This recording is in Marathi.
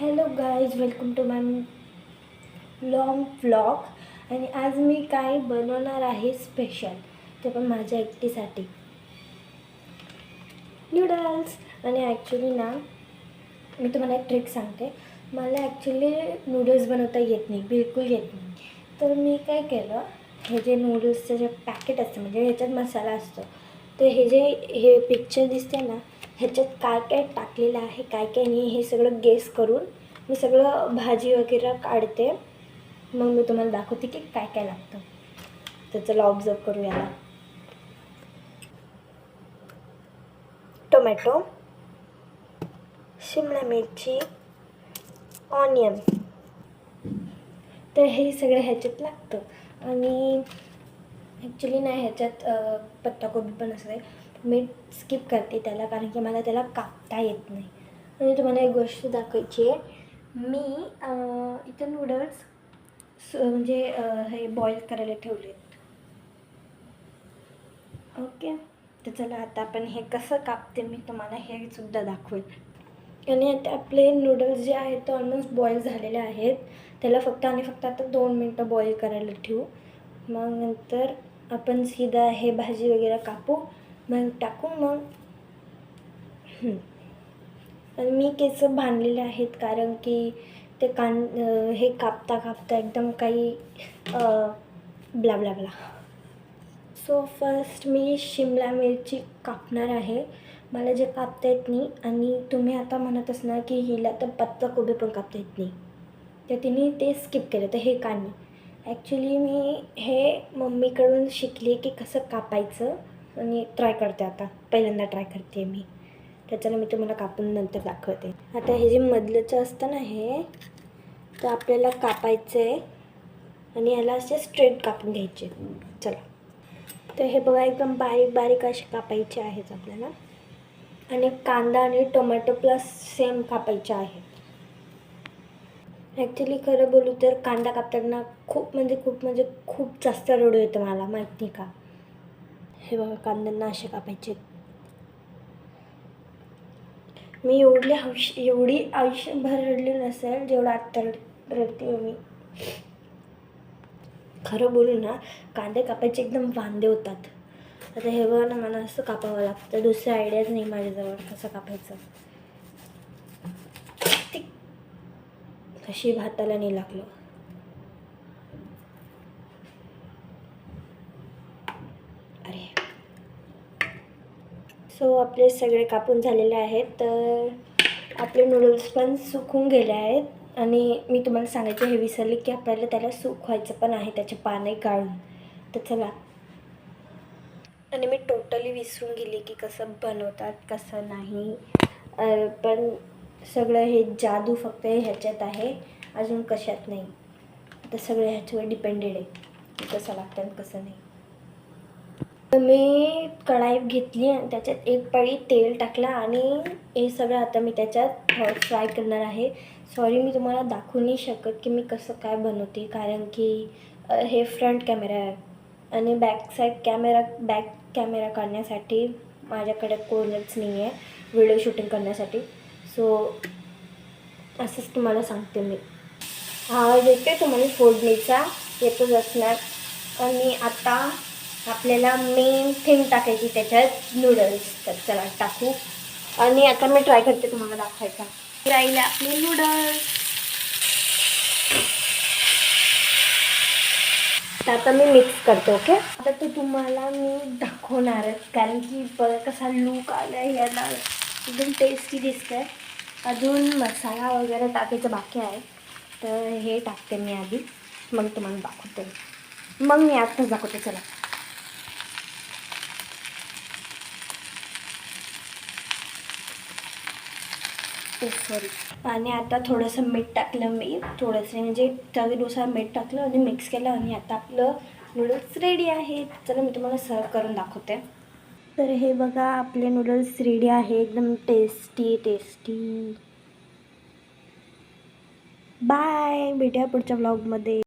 Hello guys, welcome to my long vlog. आणि आज मी काय बनवणार आहे स्पेशल, ते पण माझ्या एकटीसाठी नूडल्स. आणि ॲक्च्युली ना, मी तुम्हाला एक ट्रिक सांगते. मला ॲक्च्युली नूडल्स बनवता येत नाही, बिलकुल येत नाही. तर मी काय केलं, हे जे नूडल्सचं जे पॅकेट असतं, म्हणजे ह्याच्यात मसाला असतो, तर हे पिक्चर दिसते ना, ह्याच्यात काय काय टाकलेलं आहे, काय काय नाही, हे सगळं गेस करून मी सगळं भाजी वगैरे काढते. मग मी तुम्हाला दाखवते की काय काय लागतं. तर चला ऑब्झर्व करू याला. टोमॅटो, शिमला मिरची, ऑनियन, तर हे सगळं ह्याच्यात लागतं. आणि ॲक्च्युली नाही, ह्याच्यात पत्ताकोबी पण असते. मी स्किप करते त्याला, कारण की मला त्याला कापता येत नाही. आणि तुम्हाला एक गोष्ट दाखवायची आहे. मी इथं नूडल्स म्हणजे हे बॉईल करायला ठेवलेत. ओके, तर चला आता आपण हे कसं कापते मी तुम्हाला हे सुद्धा दाखवेल. आणि आता आपले नूडल्स जे आहेत ते ऑलमोस्ट बॉईल झालेले आहेत. त्याला फक्त आता 2 मिनटं बॉईल करायला ठेवू. मग नंतर आपण सीधा हे भाजी वगैरे कापू, मग टाकू. मग आणि मी केस बांधलेले आहेत, कारण की ते हे कापता कापता एकदम काही blah blah blah. So first मी शिमला मिरची कापणार आहे. मला जे कापता येत नाही. आणि तुम्ही आता म्हणत असणार की हिला तर पत्ताकोबी पण कापता येत नाही, तर तिने ते स्किप केलं. तर हे का नाही, ॲक्च्युली मी हे मम्मीकडून शिकले की कसं कापायचं, आणि ट्राय करते. आता पहिल्यांदा ट्राय करते मी. त्याच्याला मी तुम्हाला कापून नंतर दाखवते. आता हे जे मधलंचं असतं ना, हे तर आपल्याला कापायचं आहे. आणि याला असे स्ट्रेट कापून घ्यायचे. चला, तर हे बघा, एकदम बारीक बारीक असे कापायचे आहेत आपल्याला. आणि कांदा आणि टोमॅटो प्लस सेम कापायचे आहेत. ॲक्च्युली खरं बोलू तर कांदा कापताना खूप जास्त रडू येतं मला, माहिती का. हे बघा, कांद्यांना असे कापायचे. मी एवढी आयुष्यभर रडली नसेल जेवढं आत्ता रडते मी. खरं बोलू ना, कांदे कापायचे एकदम वांदे होतात. आता हे बघा ना, मला असं कापावं लागतं. दुसरी आयडियाच नाही माझ्याजवळ कसं कापायचं. कशी भाताला नाही लागलं. अरे, सो आपले सगळे कापून झालेले आहेत. तर आपले नूडल्स पण सुकून गेले आहेत. आणि मी तुम्हाला सांगायचं हे विसरले की आपल्याला त्याला सुकवायचं पण आहे, त्याचे पाने काढून. तर चला. आणि मी टोटली विसरून गेली की कसं बनवतात, कसं नाही. पण सगळं हे जादू फक्त ह्याच्यात आहे, अजून कशात नाही. आता सगळं ह्याच्यावर डिपेंडेड आहे की कसं लागतं आणि कसं नाही. तर मी कढाई घेतली आणि त्याच्यात एक पळी तेल टाकला. आणि हे सगळं आता मी त्याच्यात फ्राय करणार आहे. सॉरी, मी तुम्हाला दाखवू नाही शकत की मी कसं काय बनवते, कारण की हे फ्रंट कॅमेरा आहे. आणि बॅक कॅमेरा काढण्यासाठी माझ्याकडे कोणच नाही आहे व्हिडिओ शूटिंग करण्यासाठी. सो असंच तुम्हाला सांगते मी. आवाज येते तुम्हाला फोडणीचा, येतच असणार. आणि आता आपल्याला मेन थिंग टाकायची त्याच्यात, नूडल्स. तर चला टाकू. आणि आता मी ट्राय करते तुम्हाला दाखवायचा. राहिले आपले नूडल्स. तर आता मी मिक्स करते. ओके, आता तो तुम्हाला मी दाखवणारच, कारण की बघा कसा लूक आला आहे याला, एकदम टेस्टी दिसतंय. अजून मसाला वगैरे टाकायचं बाकी आहे, तर हे टाकते मी आधी, मग तुम्हाला दाखवते. मग मी आत्ताच दाखवते. चला. सॉरी. आणि आता थोडंसं मीठ टाकलं मी, थोडंसं म्हणजे चवीनुसार मीठ टाकलं आणि मिक्स केलं. आणि आता आपलं नूडल्स रेडी आहेत. चला मी तुम्हाला सर्व करून दाखवते. तर हे बघा, आपले नूडल्स रेडी आहे, एकदम टेस्टी. बाय, भेटूया पुढच्या व्लॉगमध्ये.